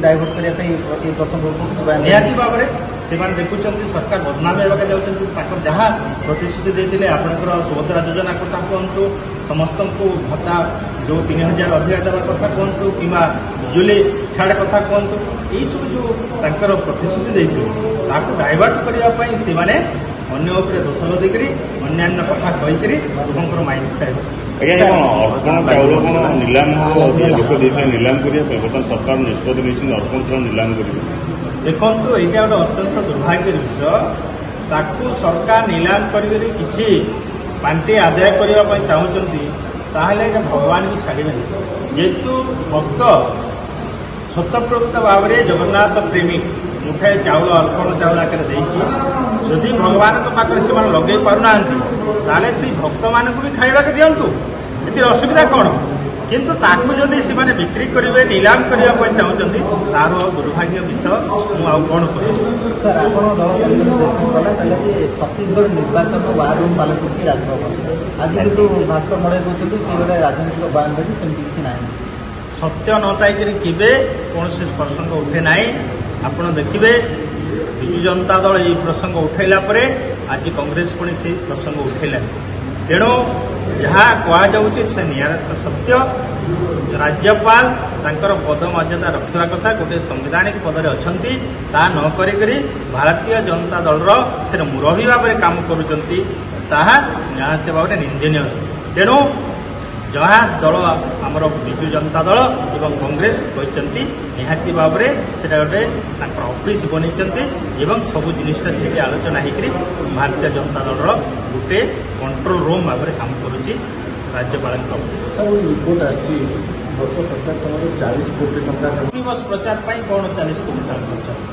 Divert करने प्रसंग निहाती भाव में देखुं सरकार बदनामी होगा जाऊँ जहाँ प्रतिश्रुति देते आपंकर सुभद्रा योजना कथा कहतु समस्त को भत्ता जो 3000 अधिक देवा कथा कहतु कि बिजुली छाड़ कथा कहतु यही सब जो प्रतिश्रुति देते डाइवर्ट करने से अन्य दोष लदी अन्य कथा कहीकि लोक माइंड खाए अर्पण चाउल कौन निलाम लोक निलाम करने बर्तमान सरकार निष्पत्ति नहीं अर्पण चाउल निलाम करेंगे। देखो यहाँ गोटे अत्यंत दुर्भाग्य विषय ताकू सरकार निलाम करी किसी पांटि आदाय करने चाहूँगी ताहले भगवान भी छाड़े जेहेतु भक्त स्वतःप्रवृत्त भाव में जगन्नाथ प्रेमी मुठाए चाउल अर्पण चाउल आकार जदि भगवान पाखे से लगे पारना से भक्त मान भी खाइबा दिंतु ये असुविधा कौन किंतु ताकू जदि से बिक्री करेंगे निलाम करने चाहते तार दुर्भाग्य विषय कौन छत्तीसगढ़ निर्वाचन वार रूम पालक राजभवन आज कितु भास्कर मड़े कहते गोटे राजनीतिक बयानबाजी सेमती किसी ना सत्य नथाई केवे कौन से प्रसंग उठे ना आपण देखिए विजु जनता दल ये प्रसंग उठेला परे आज कांग्रेस पुणी से प्रसंग उठेला तेणु जहाँ कहुचे से निराट सत्य राज्यपाल तांकर पद मर्यादा रखा कथा गोटे संवैधानिक पदरे अच्छी ता नक भारतीय जनता दलर से मुरबी भाव में काम करुँच निहत भाव में निंदनीय तेणु जहाँ दल आमर विजु जनता दल एवं कांग्रेस कहते निहाती भाव में से गोटे ऑफिस बन सबू जिनटा से आलोचना होकर भारतीय जनता दल गोटे कंट्रोल रूम भाव में काम करुच्ची राज्यपाल रिपोर्ट आसर 40 कोटी बस प्रचार कौन 40 कोटी खर्च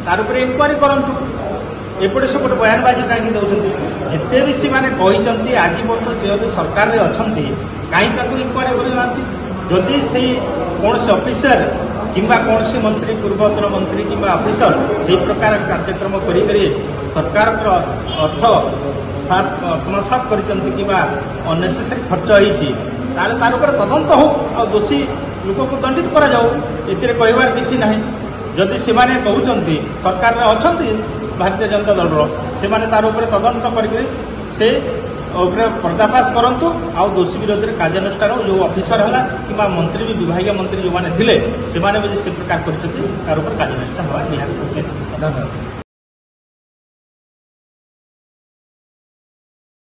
तार इनक्वारी करूँ एपटे सेपटे बयानबाजी कहीं दौरान जिते भी सी मैंने कहते आज पर्यटन जेहेतु सरकार में अच्छा कहीं इनक्वारी करना जदि से कौन से ऑफिसर किंबा कौन से मंत्री पूर्वतन मंत्री किंबा ऑफिसर से प्रकार कार्यक्रम करी सरकार अर्थ आत्मसात करनेसेसरी खर्च होती तार तदंत हो आ दोषी लोक को दंडित करा जाओ एतिर कहबार किसी ना जदि से कहते सरकार में अच्छा भारतीय जनता दल से तार तदंत करके से पर्दाफाश करूँ आ दोषी विरोध में कार्यानुष्ठान जो ऑफिसर है कि मंत्री भी विभागीय मंत्री जो मैंने थे से प्रकार कर कार्यानुष्ठान हवा निहार।